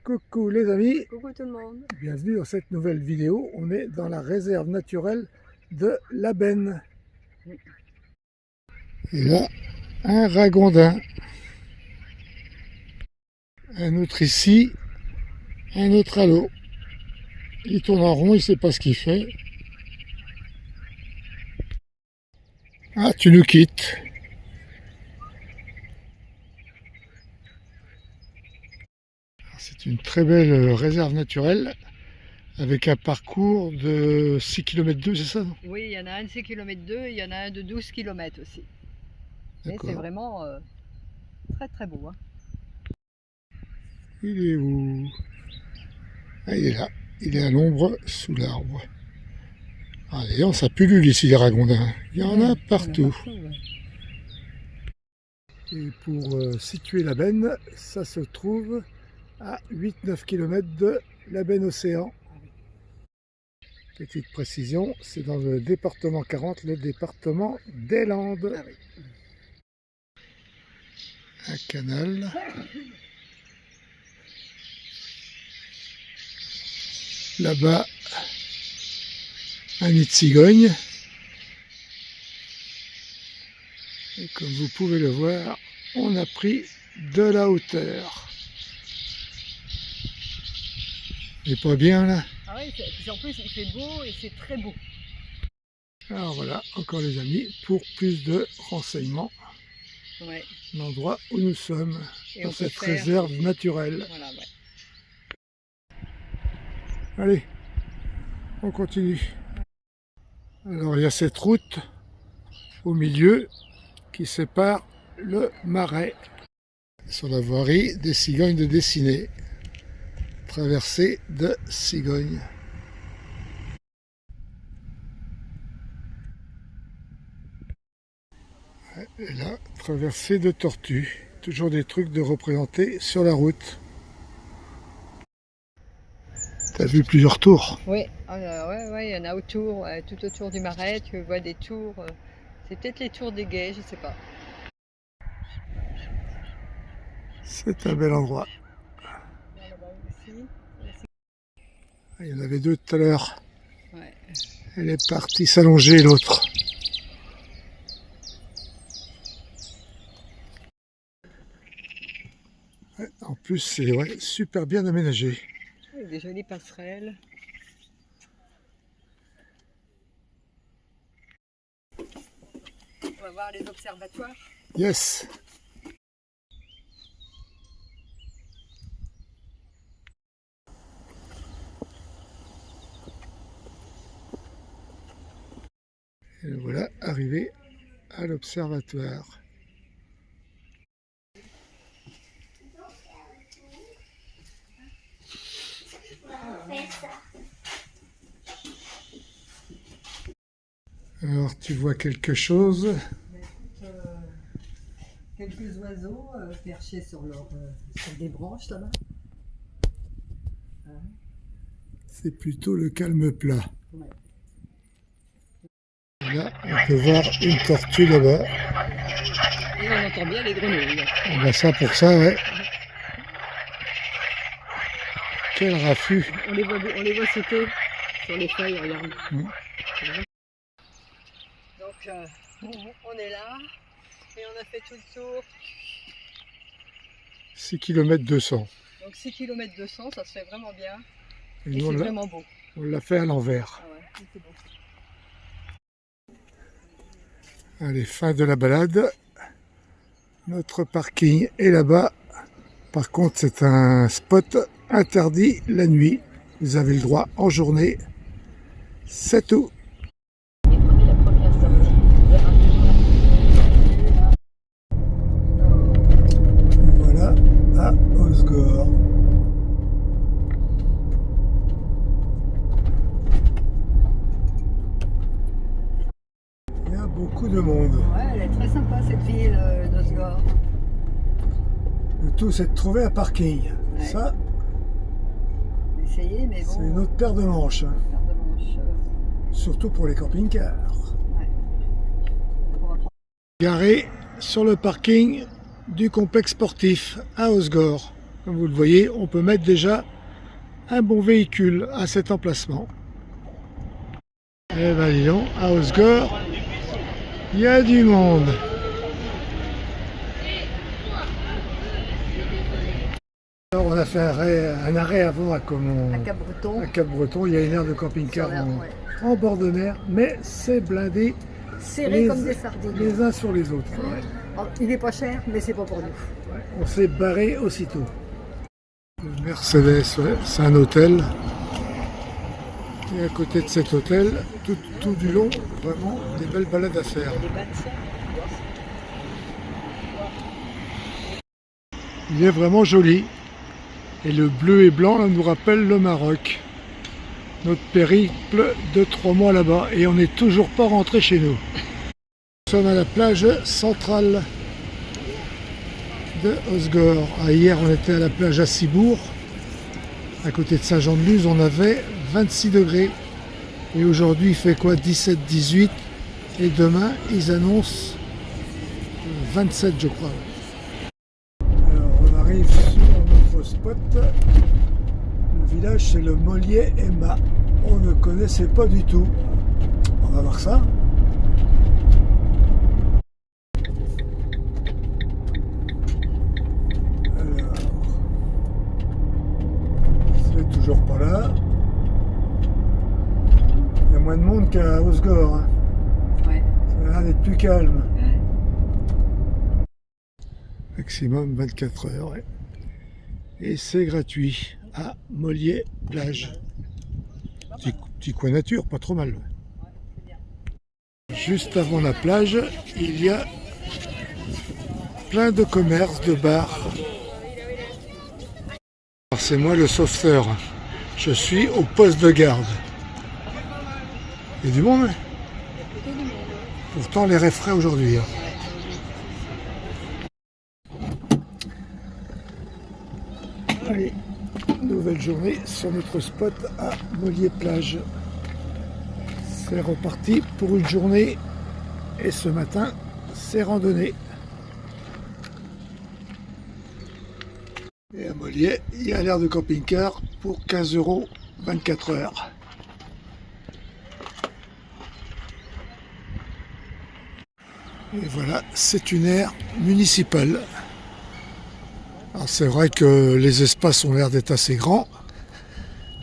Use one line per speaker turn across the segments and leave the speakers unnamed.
Coucou les amis,
Coucou tout le monde.
bienvenue dans cette nouvelle vidéo. On est dans la réserve naturelle de la Benne. Et là, un ragondin. Un autre ici, un autre à l'eau. Il tourne en rond, il ne sait pas ce qu'il fait. Ah, tu nous quittes. C'est une très belle réserve naturelle avec un parcours de 6 km 2, c'est ça, non?
Oui, il y en a un de 6 km 2 et il y en a un de 12 km aussi. Mais c'est vraiment très très beau. Hein.
Il est où? Ah, il est là. Il est à l'ombre sous l'arbre. Allez, on s'appulule ici les ragondins. Il y en a partout. Et pour situer la Benne, ça se trouve à 8-9 km de la Benne Océan. Petite précision, c'est dans le département 40, le département des Landes. Ah oui. Un canal. Là-bas, un nid de cigogne. Et comme vous pouvez le voir, on a pris de la hauteur. Et pas bien là?
Ah oui, en plus il fait beau et c'est très beau.
Alors voilà, encore les amis, pour plus de renseignements,
Ouais.
L'endroit où nous sommes,
Et
dans cette réserve naturelle.
Voilà, ouais.
Allez, on continue. Alors il y a cette route au milieu qui sépare le marais. Sur la voirie des cigognes de Dessinée. Traversée de cigognes. Et là, traversée de tortues. Toujours des trucs de représenter sur la route. T'as vu plusieurs tours?
Oui, ouais, il y en a autour, tout autour du marais, tu vois des tours. C'est peut-être les tours des Guets, je sais pas.
C'est un bel endroit. Il y en avait deux tout à l'heure.
Ouais.
Elle est partie s'allonger l'autre. Ouais, en plus, c'est super bien aménagé.
Avec des jolies passerelles. On va voir les observatoires.
Yes. Et voilà, arrivé à l'observatoire. Alors, tu vois quelque chose?
Quelques oiseaux perchés sur des branches là-bas.
C'est plutôt le calme plat.
Ouais.
Là, on peut voir une tortue là-bas.
Et on entend bien les grenouilles.
On a ça pour ça, ouais. Quel raffut!
On les voit sauter sur les feuilles, regarde. Donc, on est là et on a fait tout le tour.
6 km 200.
Donc 6 km 200, ça se fait vraiment bien.
Et
Et
nous,
c'est vraiment beau.
on l'a fait à l'envers.
Ah ouais, c'est beau.
Allez, fin de la balade. Notre parking est là-bas. Par contre, c'est un spot interdit la nuit. Vous avez le droit en journée. C'est tout. Voilà, à Osgore. Il y a beaucoup de monde.
Ouais, elle est très sympa cette ville d'Osgore.
Le tout, c'est de trouver un parking.
Ouais.
Ça,
Essayer, mais bon.
c'est une autre paire de manches.
Paire de manches.
Surtout pour les camping-cars.
Ouais.
Garé sur le parking du complexe sportif à Osgore. Comme vous le voyez, on peut mettre déjà un bon véhicule à cet emplacement. Eh ben dis donc, à Osgore, il y a du monde. Alors on a fait un arrêt avant à
Cap-Breton.
À Cap-Breton, il y a une aire de camping-car en bord de mer, mais c'est blindé
Serré comme des sardines.
les uns sur les autres. Ouais.
Oh, il est pas cher, mais c'est pas pour nous.
Ouais, on s'est barré aussitôt. Le Mercedes, ouais, c'est un hôtel. Et à côté de cet hôtel, tout du long, vraiment des belles balades à faire. Il est vraiment joli. Et le bleu et blanc là, nous rappelle le Maroc. Notre périple de 3 mois là-bas. Et on n'est toujours pas rentré chez nous. Nous sommes à la plage centrale de Osgore. Ah, hier, on était à la plage à Cibourg. À côté de Saint-Jean-de-Luz, on avait 26 degrés. Et aujourd'hui, il fait quoi? 17, 18. Et demain, ils annoncent 27, je crois. Alors, on arrive sur notre spot. Le village, c'est le Mollier-Emma. On ne connaissait pas du tout. On va voir ça. Alors, c'est toujours pas là. Il y a moins de monde qu'à Osgore. Hein.
Ouais.
Ça a l'air d'être plus calme. Maximum 24 heures. Ouais. Et c'est gratuit à Mollier-Plage. Petit coin nature, pas trop mal. Juste avant la plage, il y a plein de commerces, de bars. C'est moi le sauveteur. Je suis au poste de garde. Il y a du monde, hein. Pourtant l'air est frais aujourd'hui. Hein. Allez, nouvelle journée sur notre spot à Mollier-Plage. C'est reparti pour une journée et ce matin, c'est randonnée. Et à Mollier, il y a l'aire de camping-car pour 15 € 24 heures. Et voilà, c'est une aire municipale. Alors c'est vrai que les espaces ont l'air d'être assez grands.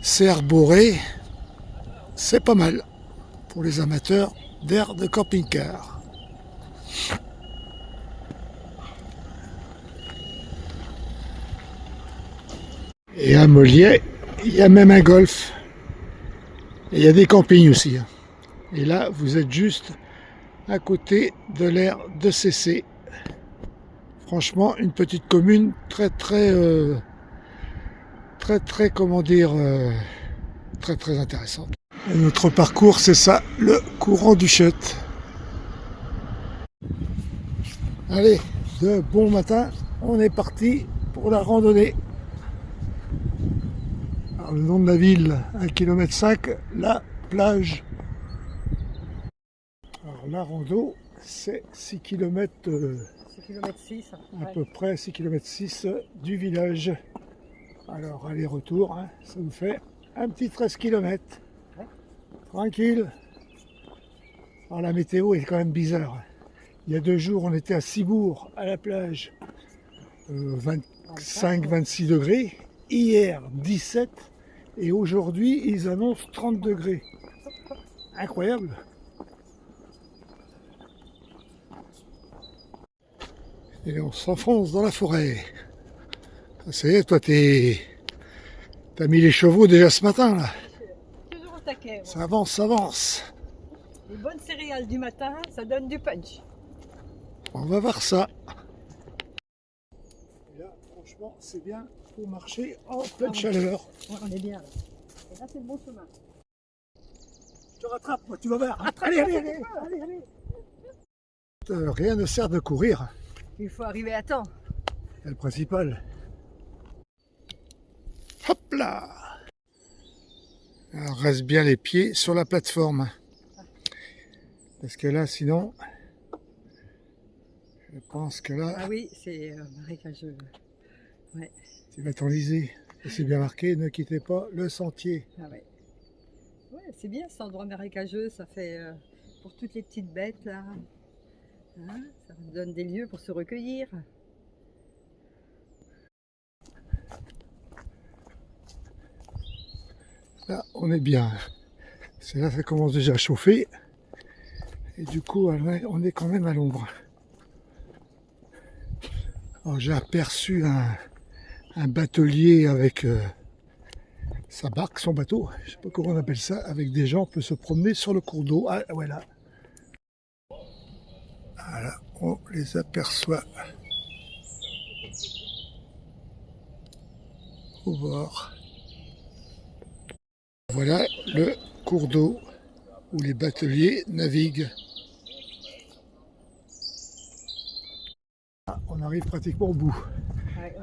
C'est arboré, c'est pas mal pour les amateurs d'air de camping-car. Et à Mollier, il y a même un golf. Et il y a des campings aussi. Et là, vous êtes juste à côté de l'aire de CC. Franchement, une petite commune très, comment dire, très intéressante. Et notre parcours, c'est ça, le courant du Chute. Allez, de bon matin, on est parti pour la randonnée. Alors, le nom de la ville, 1,5 km, la plage. Alors la rando, c'est 6 km,
6 km 6,
à peu près 6 km 6 du village. Alors aller-retour, hein, ça nous fait un petit 13 km. Ouais. Tranquille. Alors la météo est quand même bizarre. Il y a 2 jours, on était à Cibourg, à la plage, 25-26 degrés. Hier, 17. Et aujourd'hui, ils annoncent 30 degrés. Incroyable. Et on s'enfonce dans la forêt. Ça y est, toi, t'as mis les chevaux déjà ce matin, là.
Toujours au taquet.
Ça avance, ça avance.
Les bonnes céréales du matin, ça donne du punch.
On va voir ça. Et là, franchement, c'est bien pour marcher en pleine chaleur.
Ouais, on est bien. Et là, c'est le bon chemin.
Je te rattrape, moi, tu vas voir. Allez. Rien ne sert de courir.
Il faut arriver à temps.
C'est le principal. Hop là! Alors, reste bien les pieds sur la plateforme. Parce que là, sinon, je pense que là...
Ah oui, c'est marécageux. Ouais.
Tu vas t'enliser. C'est bien marqué, ne quittez pas le sentier.
Ah ouais. Ouais, c'est bien cet endroit marécageux, ça fait pour toutes les petites bêtes là. Hein, ça nous donne des lieux pour se recueillir.
Là, on est bien. C'est là, ça commence déjà à chauffer. Et du coup, on est quand même à l'ombre. Alors, j'ai aperçu un batelier avec sa barque, son bateau. Je sais pas comment on appelle ça. Avec des gens, on peut se promener sur le cours d'eau. Ah, voilà. Voilà, on les aperçoit au bord. Voilà le cours d'eau où les bateliers naviguent. Ah, on arrive pratiquement au bout.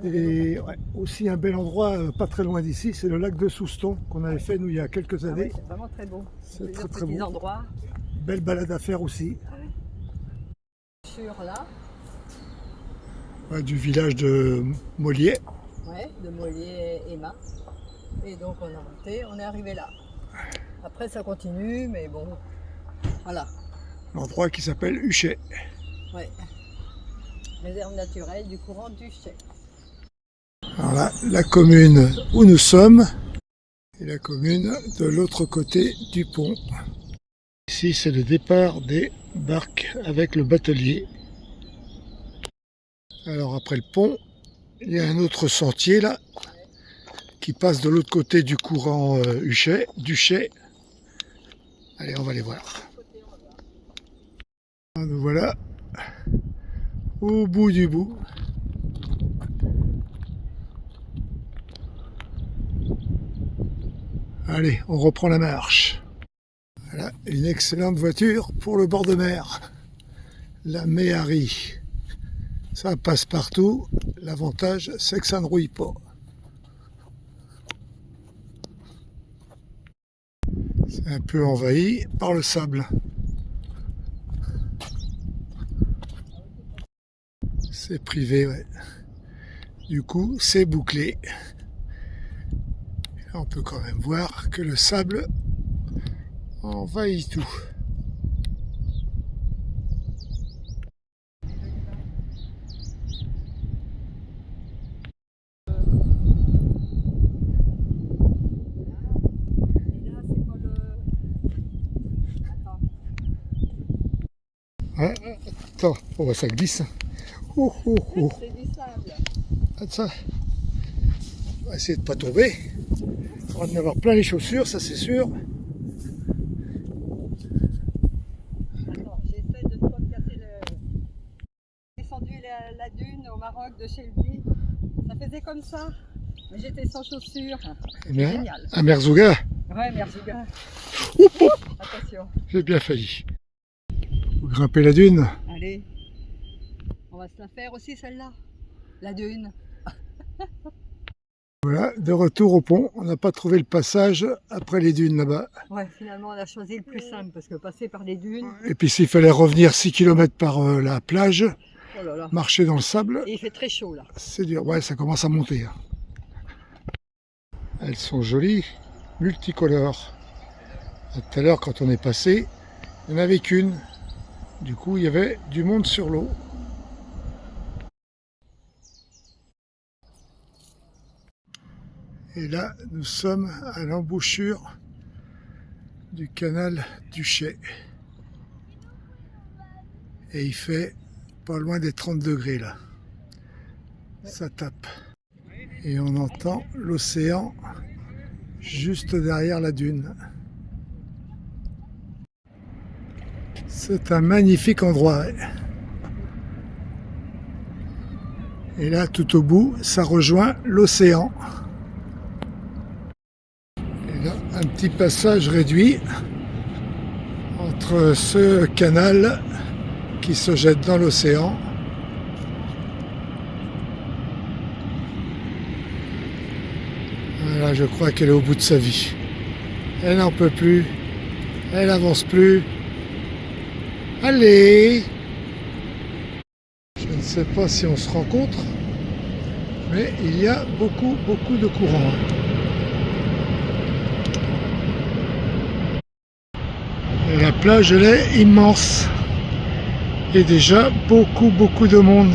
Et ouais, aussi un bel endroit pas très loin d'ici, c'est le lac de Souston qu'on avait fait nous il y a quelques années.
C'est vraiment très beau.
C'est très beau.
Endroits.
Belle balade à faire aussi.
Sur là.
Ouais, du village de Mollier.
Ouais, de Mollier et Main. Et donc on a monté, on est arrivé là. Après ça continue, mais bon, voilà.
L'endroit qui s'appelle Huchet.
Ouais. Réserve naturelle du courant d'Huchet.
Alors là, la commune où nous sommes et la commune de l'autre côté du pont. Ici, c'est le départ des barques avec le batelier. Alors après le pont, il y a un autre sentier là qui passe de l'autre côté du courant d'Huchet. Allez, on va les voir. Nous voilà au bout du bout. Allez, on reprend la marche. Voilà, une excellente voiture pour le bord de mer. La Méhari. Ça passe partout. L'avantage, c'est que ça ne rouille pas. C'est un peu envahi par le sable. C'est privé, ouais. Du coup, c'est bouclé. Là, on peut quand même voir que le sable envahit tout. Ouais, attends, oh, ça glisse. Oh, oh, oh.
C'est du sable.
Attends, ça. On va essayer de ne pas tomber. On va en avoir plein les chaussures, ça c'est sûr.
Attends, j'essaie de ne pas me casser le... J'ai descendu la dune au Maroc de chez lui. Ça faisait comme ça. Mais j'étais sans chaussures. Génial.
Un Merzouga.
Ouais, Merzouga. Attention.
J'ai bien failli. Vous grimpez la dune.
Allez. On va se la faire aussi celle-là. La dune.
Voilà, de retour au pont. On n'a pas trouvé le passage après les dunes là-bas.
Ouais, finalement on a choisi le plus simple parce que passer par les dunes.
Et puis s'il fallait revenir 6 km par la plage,
oh là là,
marcher dans le sable.
Et il fait très chaud là.
C'est dur, ouais, ça commence à monter. Hein. Elles sont jolies, multicolores. Tout à l'heure, quand on est passé, il n'y en avait qu'une. Du coup, il y avait du monde sur l'eau. Et là, nous sommes à l'embouchure du canal d'Huchet. Et il fait pas loin des 30 degrés là. Ça tape. Et on entend l'océan juste derrière la dune. C'est un magnifique endroit. Et là, tout au bout, ça rejoint l'océan. Et là, un petit passage réduit entre ce canal qui se jette dans l'océan. Voilà, je crois qu'elle est au bout de sa vie. Elle n'en peut plus. Elle n'avance plus. Allez! Je ne sais pas si on se rencontre. Mais il y a beaucoup de courant. Et la plage, elle est immense. Et déjà beaucoup de monde.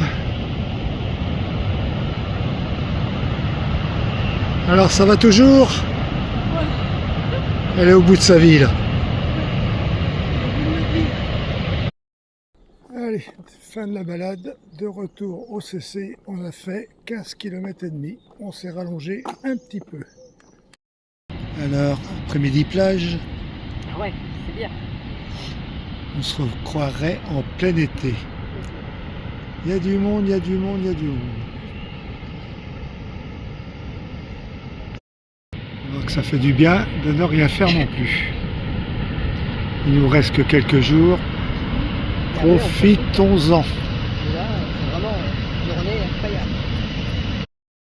Alors ça va toujours? Elle est au bout de sa vie là. Allez, fin de la balade, de retour au CC, on a fait 15 km et demi, on s'est rallongé un petit peu. Alors, après-midi plage.
Ah ouais, c'est bien.
On se croirait en plein été. Il y a du monde, il y a du monde, il y a du monde. Alors que ça fait du bien de ne rien faire non plus. Il nous reste que quelques jours. Profitons-en.
Là, c'est vraiment une journée incroyable.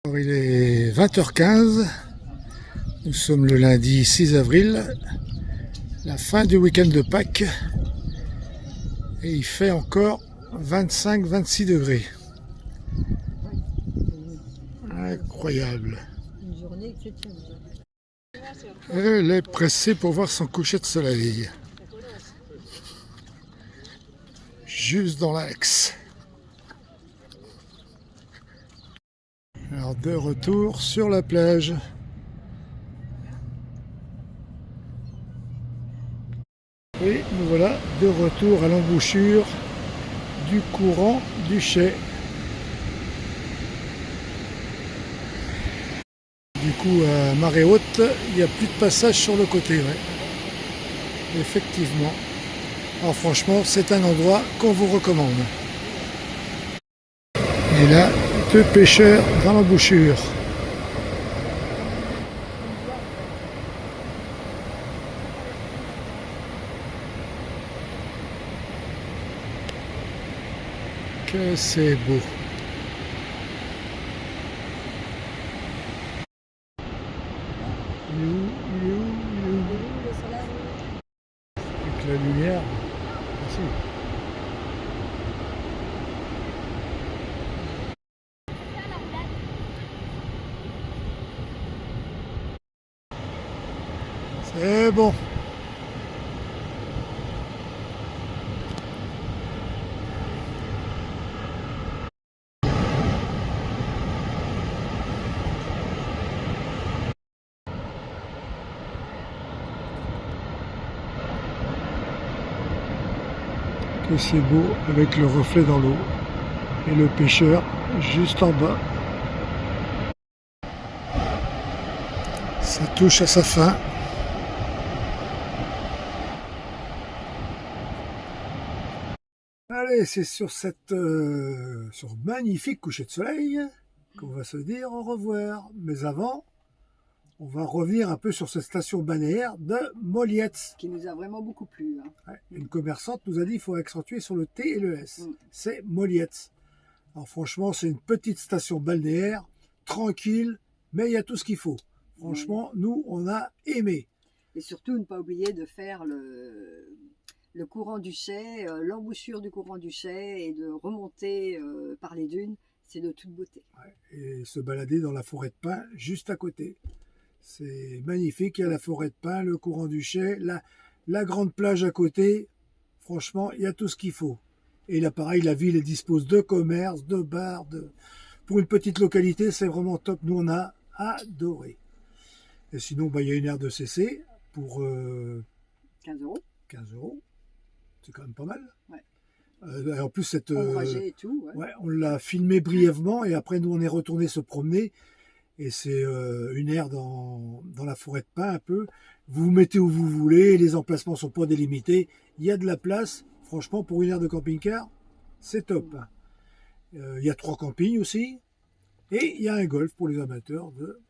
Alors, il est 20h15. Nous sommes le lundi 6 avril. La fin du week-end de Pâques. Et il fait encore 25-26 degrés. Incroyable.
Une journée exceptionnelle.
Elle est pressée pour voir son coucher de soleil. Juste dans l'axe. Alors de retour sur la plage. Et nous voilà de retour à l'embouchure du courant du Chay. Du coup, à marée haute, il n'y a plus de passage sur le côté. Ouais. Effectivement. Alors franchement, c'est un endroit qu'on vous recommande. Et là, deux pêcheurs dans l'embouchure. Que c'est beau. Avec la lumière. Merci. C'est bon. Que c'est beau avec le reflet dans l'eau et le pêcheur juste en bas. Ça touche à sa fin. Allez, c'est sur cette sur magnifique coucher de soleil qu'on va se dire au revoir. Mais avant, on va revenir un peu sur cette station balnéaire de Mollietz.
Qui nous a vraiment beaucoup plu. Hein.
Ouais, une commerçante nous a dit qu'il faut accentuer sur le T et le S. C'est Mollietz. Alors franchement, c'est une petite station balnéaire, tranquille, mais il y a tout ce qu'il faut. Franchement, nous, on a aimé.
Et surtout, ne pas oublier de faire le courant du Chay, l'embouchure du courant du Chay et de remonter par les dunes. C'est de toute beauté. Ouais,
et se balader dans la forêt de pins juste à côté. C'est magnifique, il y a la forêt de pins, le courant du Chay, la grande plage à côté. Franchement, il y a tout ce qu'il faut. Et là, pareil, la ville dispose de commerces, de bars. Pour une petite localité, c'est vraiment top. Nous, on a adoré. Et sinon, bah, il y a une aire de CC pour
15 €.
15 €. C'est quand même pas mal.
Ouais.
En plus, cette,
et tout,
ouais, on l'a filmé brièvement et après, nous, on est retourné se promener. Et c'est une aire dans la forêt de pins un peu. Vous vous mettez où vous voulez, les emplacements ne sont pas délimités. Il y a de la place. Franchement, pour une aire de camping-car, c'est top. Il y a 3 campings aussi. Et il y a un golf pour les amateurs de...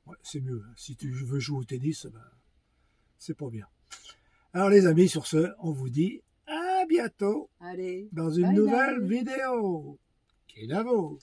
Ouais, c'est mieux. Si tu veux jouer au tennis, ben, c'est pas bien. Alors les amis, sur ce, on vous dit à bientôt.
Allez,
dans une nouvelle vidéo. Kinavo.